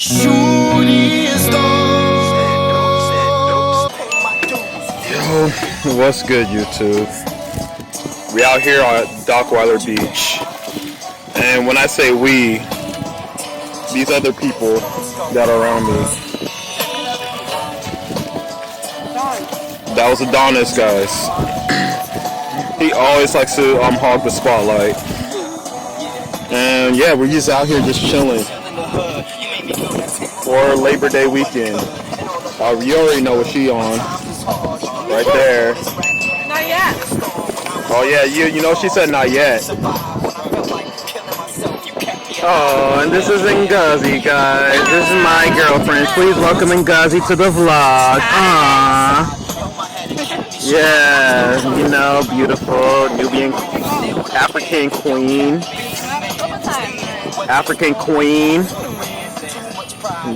Shooting stars. Yo, what's good, YouTube? We out here on Dockweiler Beach, and when I say we, these other people that are around me. That was Adonis, guys. He always likes to hog the spotlight, and yeah, we're just out here just chilling for Labor Day weekend. You already know what she on, right there. Not yet. Oh yeah, you know she said not yet. Oh, and this is Ngazi, guys. This is my girlfriend. Please welcome Ngazi to the vlog. Aww. Yeah, you know, beautiful Nubian African queen. African queen.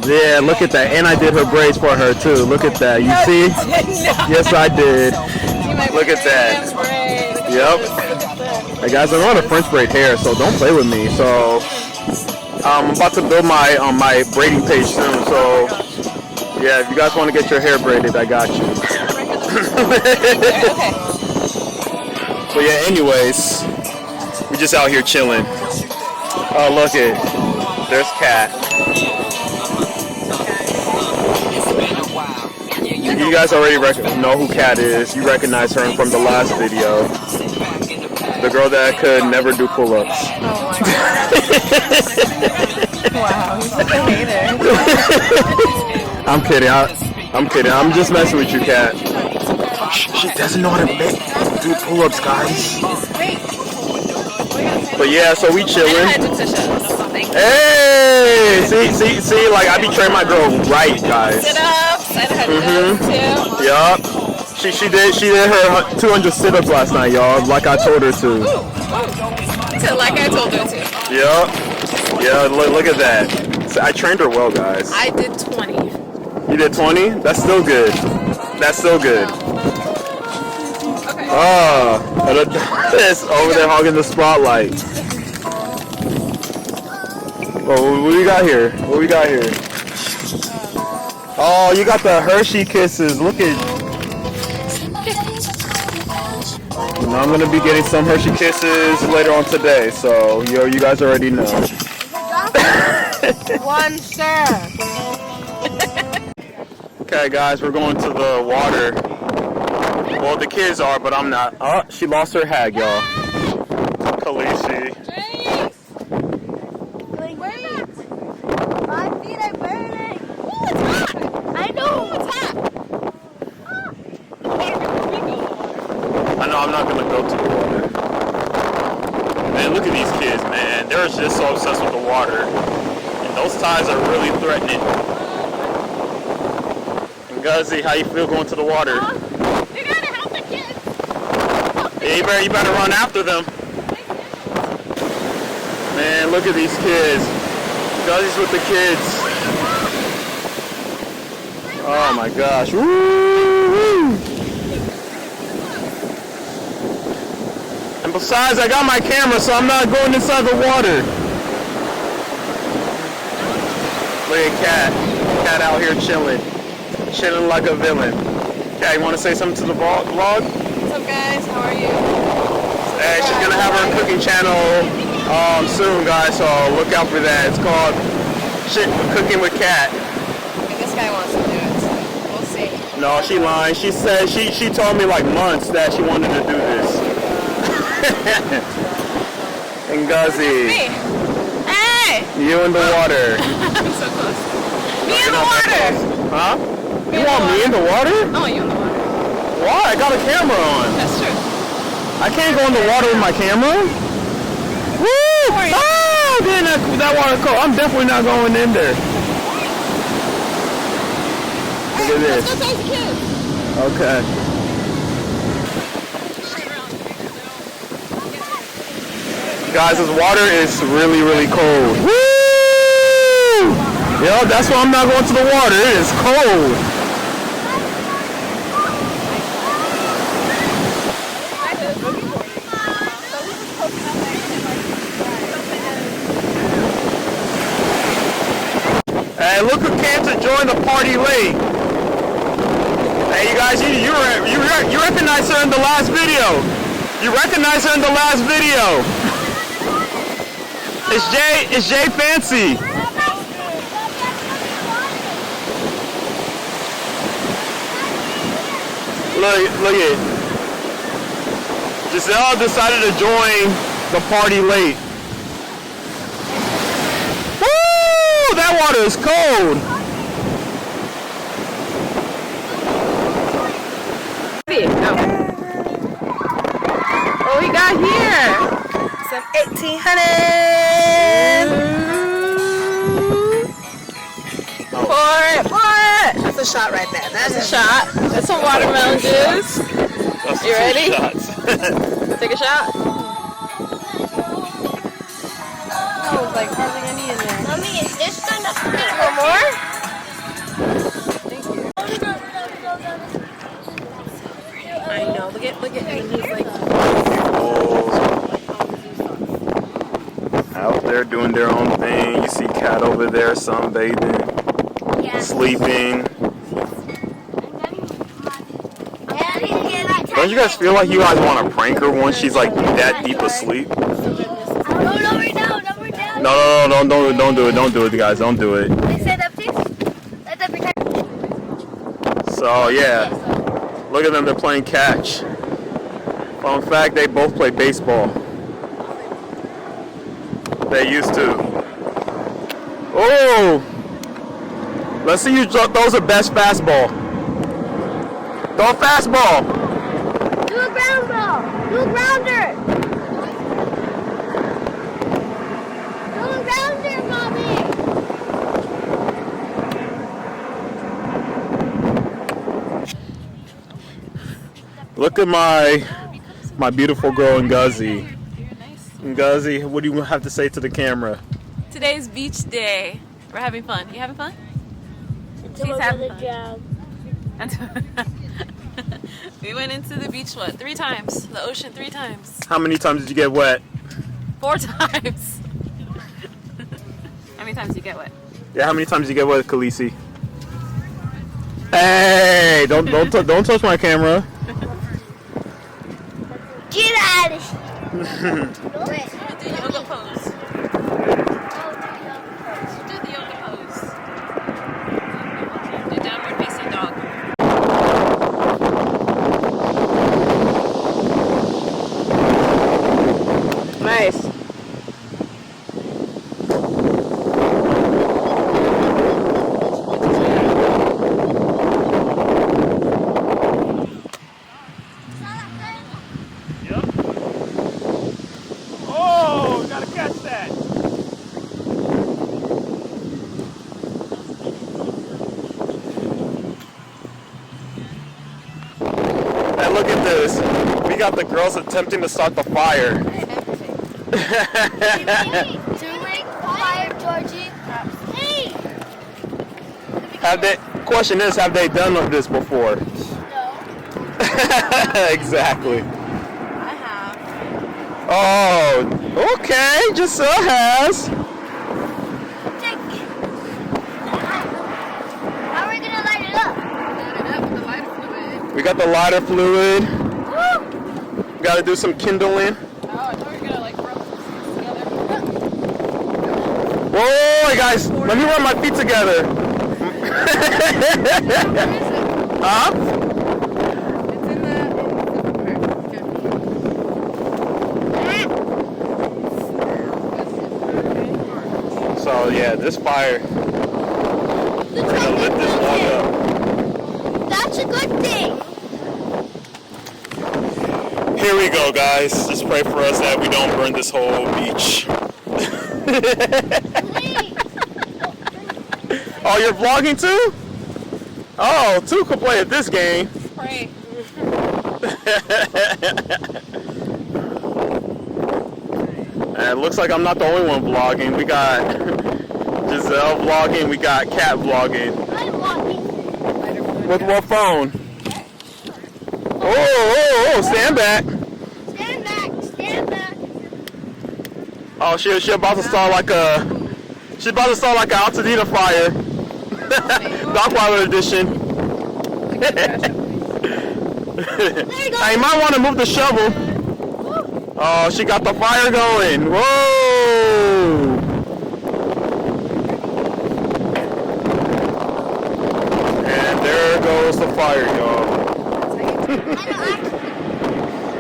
Yeah, look at that. And I did her braids for her too. Look at that. You see? Yes, I did. Look at that. Yep. Hey guys, I'm on a French braid hair, so don't play with me. So I'm about to build my my braiding page soon. So yeah, if you guys want to get your hair braided, I got you. But yeah, anyways, we just out here chilling. Oh, look it. There's Kat. You guys already know who Kat is. You recognize her from the last video. The girl that could never do pull-ups. Oh my wow, he's such a hater. I'm kidding. I'm kidding. I'm just messing with you, Kat. She doesn't know how to do pull-ups, guys. But yeah, so we chilling. Hey, see, like I be training my girl right, guys. Sit-ups. I had too. Yup. She did her 200 sit-ups last night, y'all. Like I told her to. Like I told her to. Yup. Yeah, look at that. I trained her well, guys. I did 20. You did 20? That's still good. That's still good. Okay. Oh, it's over there hogging the spotlight. Oh, what we got here? What we got here? Oh, you got the Hershey Kisses. Look at. Now I'm gonna be getting some Hershey Kisses later on today, so you guys already know. One star. Okay, guys, we're going to the water. Well, the kids are, but I'm not. Oh, she lost her hag, y'all. Khaleesi. I know I'm not gonna go to the water. Man, look at these kids, man. They're just so obsessed with the water. And those tides are really threatening. And Guzzy, how you feel going to the water? You gotta help the kids. Yeah, you better run after them. Man, look at these kids. Guzzy's with the kids. Oh my gosh. Woo! And besides, I got my camera, so I'm not going inside the water. Look at Kat. Kat out here chilling. Chilling like a villain. Kat, you want to say something to the vlog? What's up, guys? How are you? Hey, she's going to have her cooking channel soon, guys, so look out for that. It's called Cooking with Kat. This guy wants to do it, so we'll see. No, she lying. She said she told me like months that she wanted to do this. And Guzzy. Me. Hey! You in the water. I'm so close. Me in the water! Huh? You want me in the water? Oh, you in the water. Why? I got a camera on. That's true. I can't go in the water with my camera. Woo! Oh, then that water cold. I'm definitely not going in there. Look at this. Let's go take the kids. Okay. Guys, this water is really, really cold. Woo! Yo, that's why I'm not going to the water. It is cold. Hey, look who came to join the party late. Hey, you guys, you recognize her in the last video. You recognize her in the last video. It's Jay Fancy. Look it. Giselle decided to join the party late. Woo! That water is cold. What we got here? Some 1800. Pour it. That's a shot right there. That's a shot. That's some watermelon juice. You ready? Take a shot. Oh, it's like hardly any in there. Mommy, is this enough? One more? I know. Look at him. He's like Out there doing their own thing. You see Cat over there sunbathing, sleeping. Don't you guys feel like you guys want to prank her once she's like that deep asleep? No, we're down. No, don't do it, guys, don't do it. So yeah, look at them, they're playing catch. Fun fact, they both play baseball. They used to. Oh! Let's see who throws the best fastball. Throw a fastball. Do a ground ball. Do a grounder. Do a grounder, Mommy. Look at my beautiful girl Ngazi. Ngazi, what do you have to say to the camera? today's beach day. We're having fun. You having fun? She's having fun. We went into the beach, what, 3 times? The ocean 3 times. How many times did you get wet? 4 times. How many times did you get wet? Yeah, how many times did you get wet, Khaleesi? Hey, don't touch my camera. Get out of here. Do the yoga pose. Do the yoga pose. Do downward facing dog. Nice. Oh, gotta catch that. And look at this. We got the girls attempting to start the fire. Fire, Georgie. Hey! Question is, have they done this before? No. Exactly. I have. Oh, okay, Giselle has. How are we gonna light it up? Light it up with the lighter fluid. We got the lighter fluid. Woo! Got to do some kindling. Oh, I thought we were gonna like rub this together. Whoa, guys, let me rub my feet together. Huh? It's in the So yeah, this fire. We're gonna lit this one up. That's a good thing. Here we go, guys. Just pray for us that we don't burn this whole beach. Oh, you're vlogging too? Oh, 2 could play at this game. Pray. And it looks like I'm not the only one vlogging. We got Giselle vlogging. We got Kat vlogging. I'm walking. With what phone? Oh, stand back. Stand back. Stand back. Oh, she about to start like a, she's about to start like an Altadena fire. Dockweiler edition. Hey, you might want to move the shovel. Oh, she got the fire going. Whoa! And there goes the fire, y'all.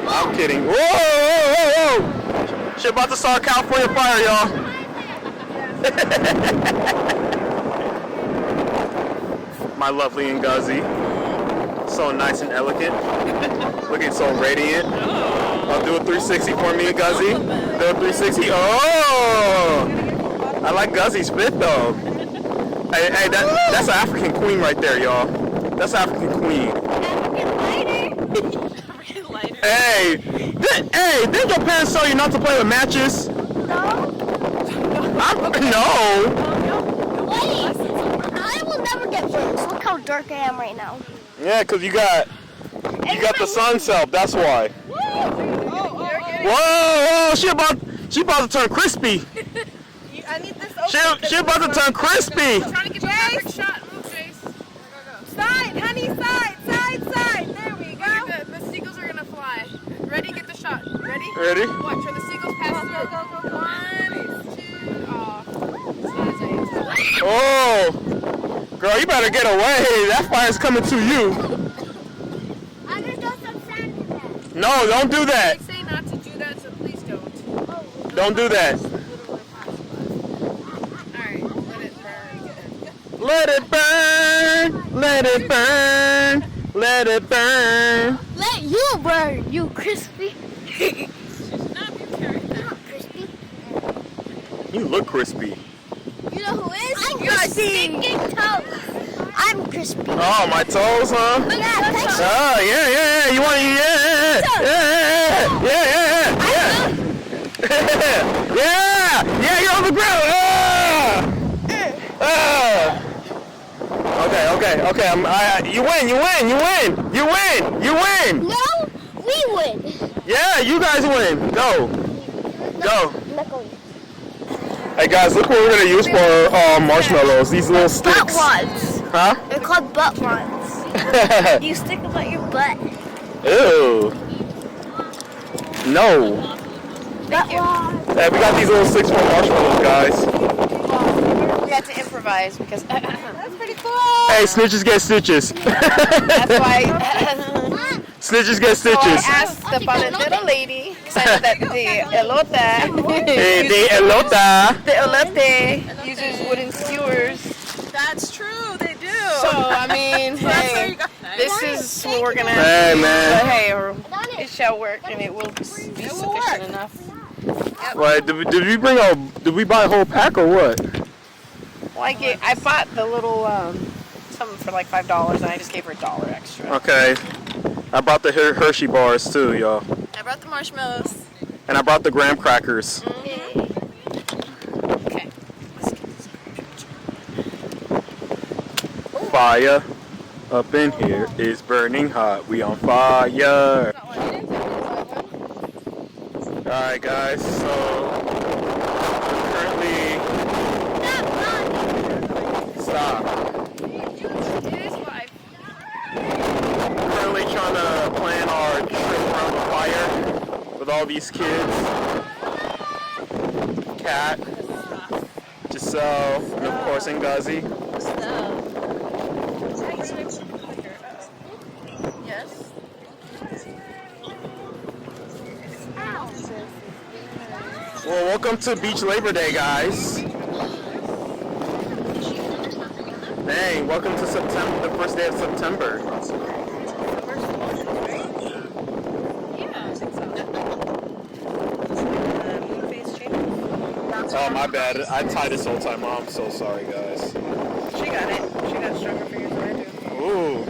I'm kidding. Whoa, whoa, whoa, whoa! She about to start California fire, y'all. My lovely Ngazi. So nice and elegant. Looking so radiant. I'll do a 360 for me, Ngazi. Do a 360. Oh! I like Ngazi's fit, though. Hey, that's an African queen right there, y'all. That's an African queen. African lighter. Hey, didn't your parents tell you not to play with matches? No. No. Wait. I will never get burnt. Look how dark I am right now. Yeah, cause you got the sun's help. That's why. Whoa! She about to turn crispy. I need this She about to turn crispy. Trying to get the perfect shot. Move, Jace. Go. Side, honey, side. There we go. The seagulls are gonna fly. Ready? Get the shot. Ready? Ready? Watch where the seagulls pass through. Go. 1, 2. Oh, girl, you better get away. That fire's coming to you. I'm gonna throw some sand in there. No, don't do that. They say not to do that, so please don't. Don't do that. Alright, let it burn. Let it burn. Let it burn. Let it burn. Let you burn, you crispy. Not be careful. Not crispy. You look crispy. You know who is? I'm crispy. I'm crispy. Oh, my toes, huh? Yeah, thanks. Oh, yeah. You want yeah, you're on the ground. Okay. You win. No, we win. Yeah, you guys win. Go. Not going. Hey guys, look what we're gonna use for marshmallows. These little Butt sticks. wads. Huh? They're called butt wads. You stick them at your butt. Ew. No. Butt wads. Hey, we got these little sticks for marshmallows, guys. We had to improvise because that's pretty cool. Hey, snitches get stitches. That's why. Snitches get So I stitches. asked the little lady, because I know that the elota, Hey, the elota. the elote uses wooden skewers. That's true, they do. So, I mean, That's how hey, you got that. this is what we're going to Hey, But man. hey, it shall work, and it will be sufficient enough. What? Did we buy a whole pack or what? Well, I bought the little, something for like $5, and I just gave her $1 extra. Okay. I brought the Hershey bars too, y'all. I brought the marshmallows. And I brought the graham crackers. Okay. Fire up in here is burning hot. We on fire. Alright guys, so currently stop. Currently trying to plan our trip around the fire with all these kids. Kat, Giselle, and of course Ngazi. Yes. Well, welcome to Beach Labor Day, guys. Dang, welcome to September, the first day of September. Oh, my bad. I tied this whole time off. I'm so sorry, guys. She got it. She got stronger fingers than I do. Ooh.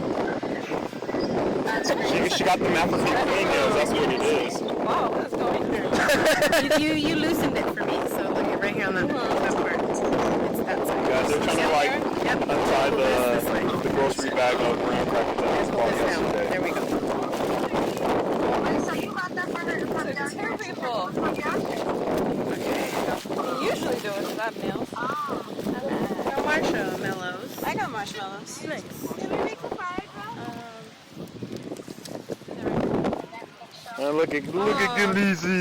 She got the African queen nails. That's what it is. Wow, let's go in there. you loosened it for me, so look it right here on that part. It's that side. Guys, they're trying to like Yep. untie the grocery bag of graham crackers that was bought yesterday. There we go. Terrible. You usually do it without nails. No marshmallows. I got mine. marshmallows. Did we make the fire drill? Look at Galeazzi.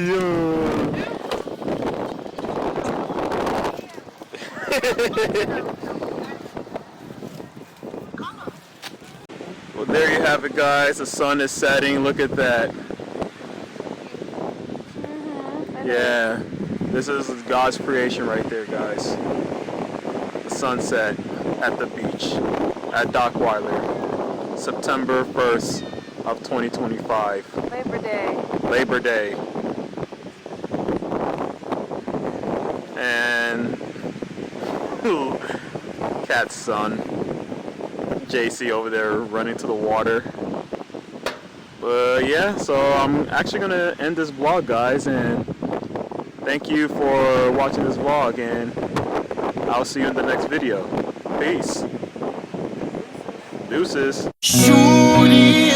Well, there you have it, guys. The sun is setting. Look at that. Yeah, this is God's creation right there, guys. The sunset at the beach at Dockweiler, September 1st of 2025. Labor Day. Labor Day. And Cat's son, JC, over there running to the water. But yeah, so I'm actually gonna end this vlog, guys, and thank you for watching this vlog, and I'll see you in the next video. Peace. Deuces. Shooting